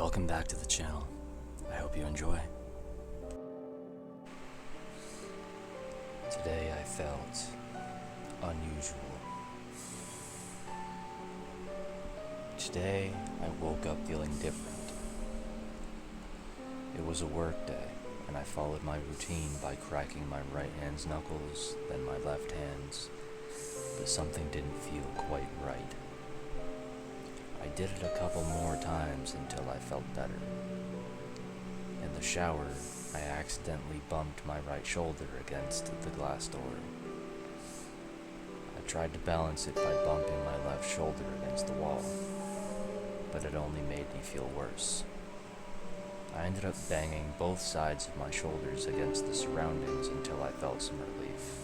Welcome back to the channel. I hope you enjoy. Today I felt unusual. Today I woke up feeling different. It was a work day, and I followed my routine by cracking my right hand's knuckles, then my left hand's, but something didn't feel quite right. I did it a couple more times until I felt better. In the shower, I accidentally bumped my right shoulder against the glass door. I tried to balance it by bumping my left shoulder against the wall, but it only made me feel worse. I ended up banging both sides of my shoulders against the surroundings until I felt some relief.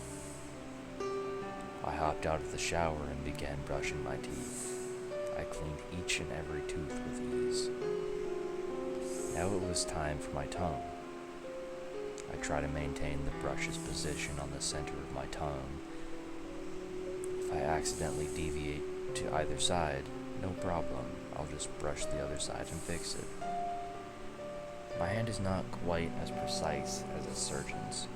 I hopped out of the shower and began brushing my teeth. I cleaned each and every tooth with ease. Now it was time for my tongue. I try to maintain the brush's position on the center of my tongue. If I accidentally deviate to either side, no problem. I'll just brush the other side and fix it. My hand is not quite as precise as a surgeon's.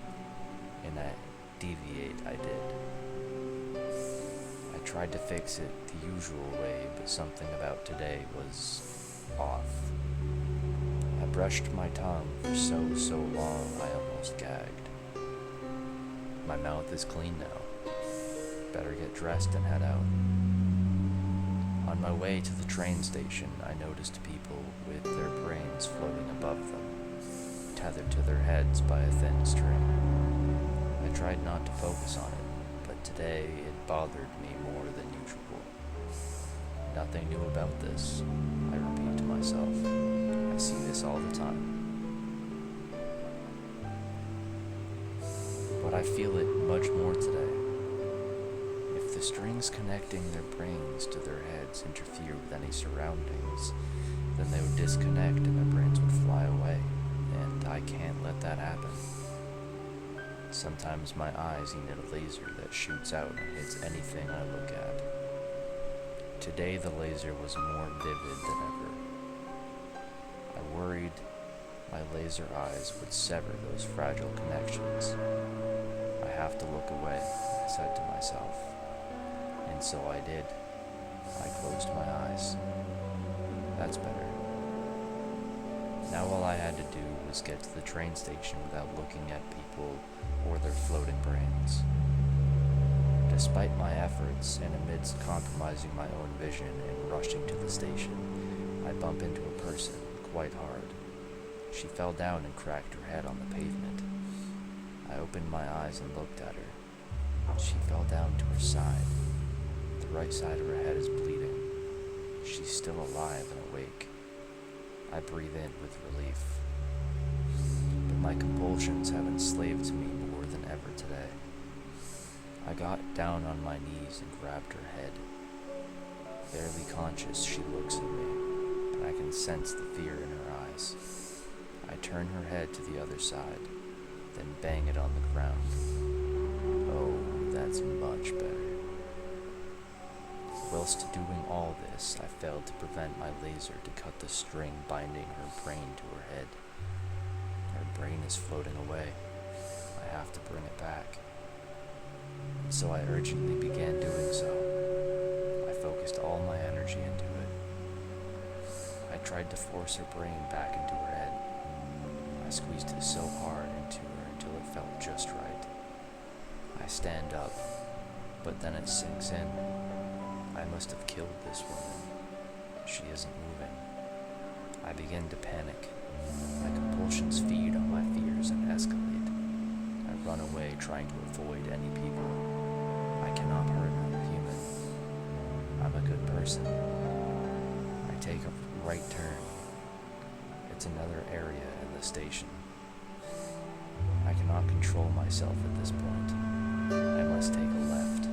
In that deviate I did. I tried to fix it the usual way, but something about today was off. I brushed my tongue for so long I almost gagged. My mouth is clean now. Better get dressed and head out. On my way to the train station, I noticed people with their brains floating above them, tethered to their heads by a thin string. I tried not to focus on it, but today it bothered me more than usual. Nothing new about this, I repeat to myself. I see this all the time. But I feel it much more today. If the strings connecting their brains to their heads interfere with any surroundings, then they would disconnect and their brains would fly away, and I can't let that happen. Sometimes my eyes emit a laser that shoots out and hits anything I look at. Today the laser was more vivid than ever. I worried my laser eyes would sever those fragile connections. I have to look away, I said to myself. And so I did. I closed my eyes. That's better. Now all I had to do was get to the train station without looking at people or their floating brains. Despite my efforts and amidst compromising my own vision and rushing to the station, I bump into a person quite hard. She fell down and cracked her head on the pavement. I opened my eyes and looked at her. She fell down to her side. The right side of her head is bleeding. She's still alive and awake. I breathe in with relief. But my compulsions have enslaved me more than ever today. I got down on my knees and grabbed her head. Barely conscious, she looks at me, and I can sense the fear in her eyes. I turn her head to the other side, then bang it on the ground. Oh, that's much better. Whilst doing all this, I failed to prevent my laser to cut the string binding her brain to her head. Her brain is floating away. I have to bring it back. And so I urgently began doing so. I focused all my energy into it. I tried to force her brain back into her head. I squeezed it so hard into her until it felt just right. I stand up, but then it sinks in. I must have killed this woman. She isn't moving. I begin to panic. My compulsions feed on my fears and escalate. I run away trying to avoid any people. I cannot hurt another human. I'm a good person. I take a right turn. It's another area in the station. I cannot control myself at this point. I must take a left,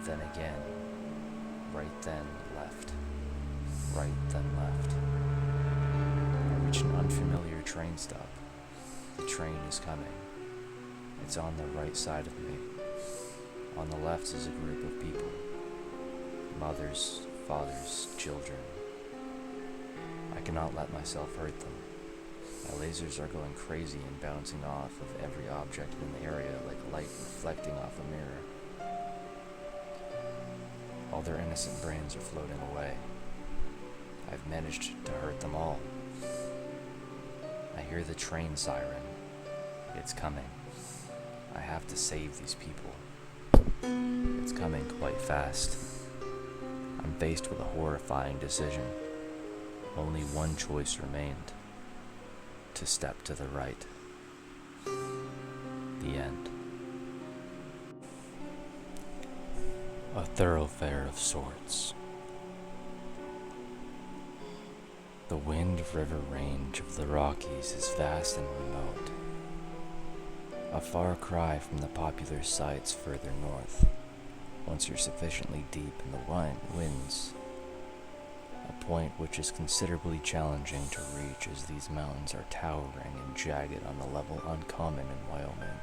then again. Right then left. Right then left. I reach an unfamiliar train stop. The train is coming. It's on the right side of me. On the left is a group of people. Mothers, fathers, children. I cannot let myself hurt them. My lasers are going crazy and bouncing off of every object in the area like light reflecting off a mirror. All their innocent brains are floating away. I've managed to hurt them all. I hear the train siren. It's coming. I have to save these people. It's coming quite fast. I'm faced with a horrifying decision. Only one choice remained. To step to the right. The end. A thoroughfare of sorts. The Wind River range of the Rockies is vast and remote. A far cry from the popular sites further north, once you're sufficiently deep in the winds. A point which is considerably challenging to reach as these mountains are towering and jagged on a level uncommon in Wyoming.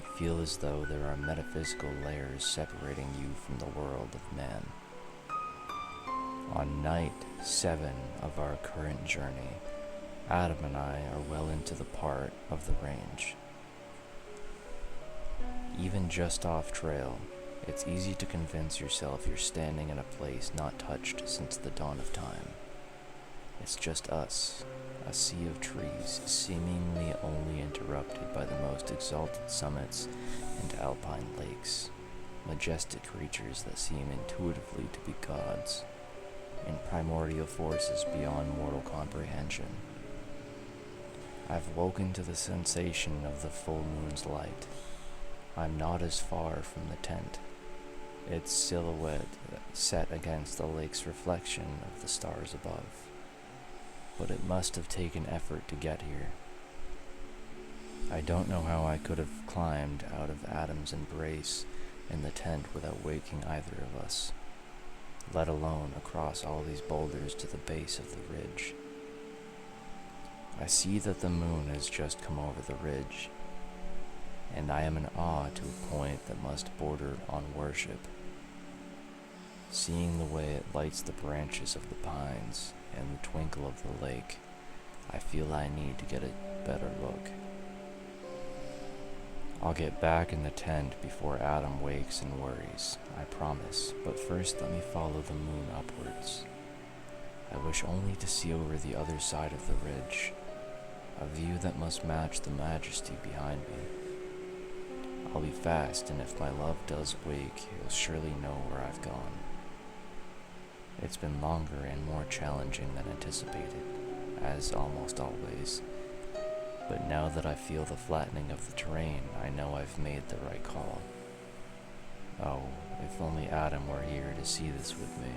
You feel as though there are metaphysical layers separating you from the world of man. On night 7 of our current journey, Adam and I are well into the part of the range. Even just off trail, it's easy to convince yourself you're standing in a place not touched since the dawn of time. It's just us, a sea of trees seemingly only interrupted by the most exalted summits and alpine lakes, majestic creatures that seem intuitively to be gods, and primordial forces beyond mortal comprehension. I've woken to the sensation of the full moon's light. I'm not as far from the tent, its silhouette set against the lake's reflection of the stars above. But it must have taken effort to get here. I don't know how I could have climbed out of Adam's embrace in the tent without waking either of us, let alone across all these boulders to the base of the ridge. I see that the moon has just come over the ridge, and I am in awe to a point that must border on worship. Seeing the way it lights the branches of the pines and the twinkle of the lake, I feel I need to get a better look. I'll get back in the tent before Adam wakes and worries, I promise, but first let me follow the moon upwards. I wish only to see over the other side of the ridge, a view that must match the majesty behind me. I'll be fast, and if my love does wake, he'll surely know where I've gone. It's been longer and more challenging than anticipated, as almost always. But now that I feel the flattening of the terrain, I know I've made the right call. Oh, if only Adam were here to see this with me.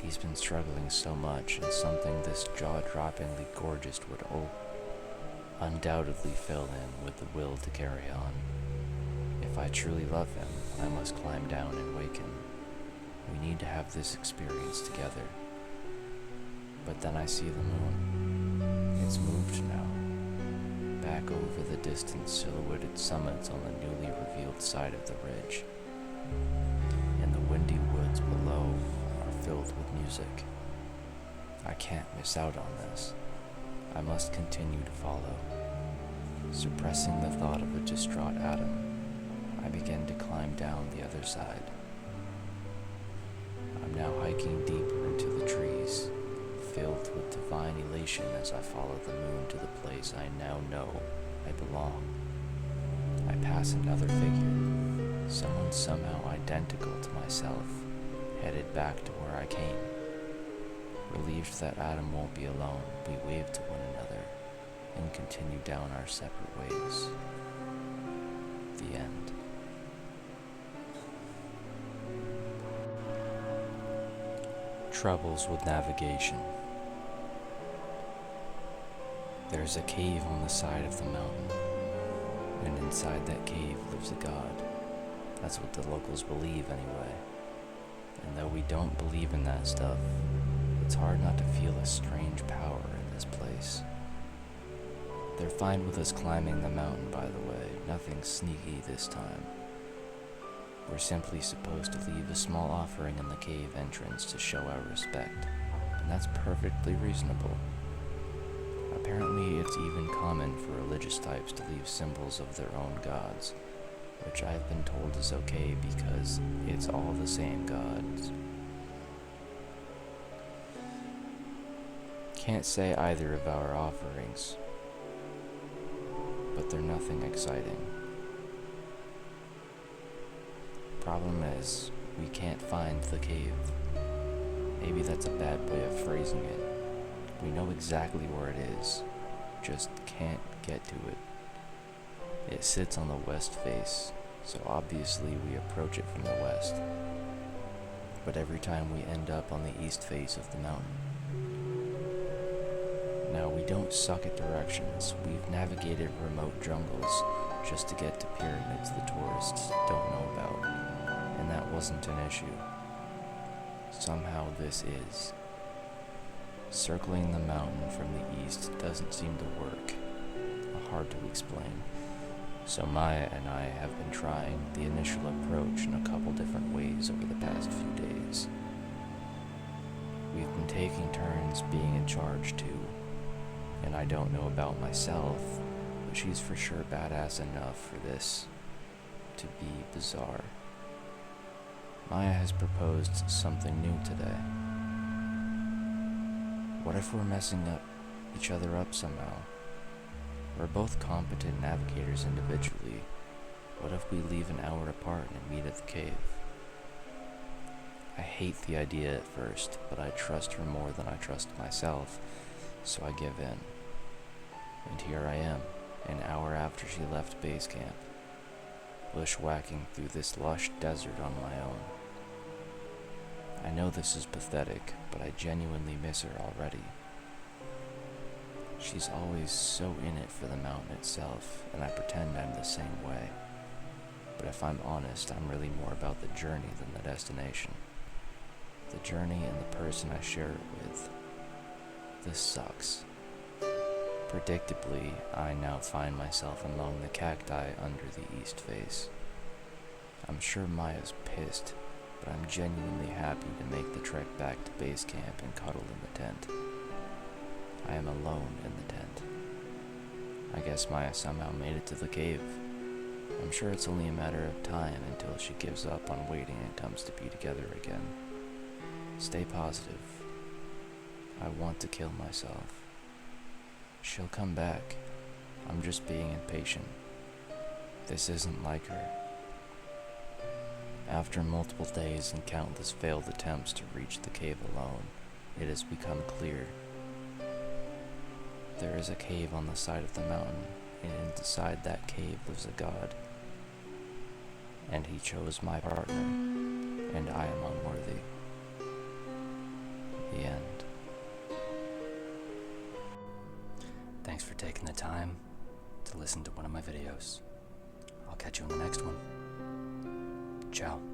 He's been struggling so much, and something this jaw-droppingly gorgeous would undoubtedly fill him with the will to carry on. If I truly love him, I must climb down and wake him. We need to have this experience together. But then I see the moon. It's moved now, back over the distant silhouetted summits on the newly revealed side of the ridge. And the windy woods below are filled with music. I can't miss out on this. I must continue to follow. Suppressing the thought of a distraught Adam, I begin to climb down the other side. I'm now hiking deeper into the trees, filled with divine elation as I follow the moon to the place I now know I belong. I pass another figure, someone somehow identical to myself, headed back to where I came. Relieved that Adam won't be alone, we wave to one another and continue down our separate ways. The end. Troubles with navigation. There's a cave on the side of the mountain, and inside that cave lives a god. That's what the locals believe anyway. And though we don't believe in that stuff, it's hard not to feel a strange power in this place. They're fine with us climbing the mountain, by the way, nothing sneaky this time. We're simply supposed to leave a small offering in the cave entrance to show our respect. and that's perfectly reasonable. Apparently, it's even common for religious types to leave symbols of their own gods, which I've been told is okay because it's all the same gods. Can't say either of our offerings, but they're nothing exciting. Problem is, we can't find the cave. Maybe that's a bad way of phrasing it. We know exactly where it is, just can't get to it. It sits on the west face, so obviously we approach it from the west. But every time we end up on the east face of the mountain. Now, we don't suck at directions. We've navigated remote jungles just to get to pyramids the tourists don't know about, and that wasn't an issue. Somehow this is. Circling the mountain from the east doesn't seem to work. Hard to explain. So Maya and I have been trying the initial approach in a couple different ways over the past few days. We've been taking turns being in charge too. And I don't know about myself, but she's for sure badass enough for this to be bizarre. Maya has proposed something new today. What if we're messing each other up somehow? We're both competent navigators individually. What if we leave an hour apart and meet at the cave? I hate the idea at first, but I trust her more than I trust myself, so I give in. And here I am, an hour after she left base camp, bushwhacking through this lush desert on my own. I know this is pathetic, but I genuinely miss her already. She's always so in it for the mountain itself, and I pretend I'm the same way. But if I'm honest, I'm really more about the journey than the destination. The journey and the person I share it with. This sucks. Predictably, I now find myself among the cacti under the east face. I'm sure Maya's pissed, but I'm genuinely happy to make the trek back to base camp and cuddle in the tent. I am alone in the tent. I guess Maya somehow made it to the cave. I'm sure it's only a matter of time until she gives up on waiting and comes to be together again. Stay positive. I want to kill myself. She'll come back. I'm just being impatient. This isn't like her. After multiple days and countless failed attempts to reach the cave alone, it has become clear. There is a cave on the side of the mountain, and inside that cave lives a god. And he chose my partner, and I am unworthy. The end. Thanks for taking the time to listen to one of my videos. I'll catch you in the next one. Ciao.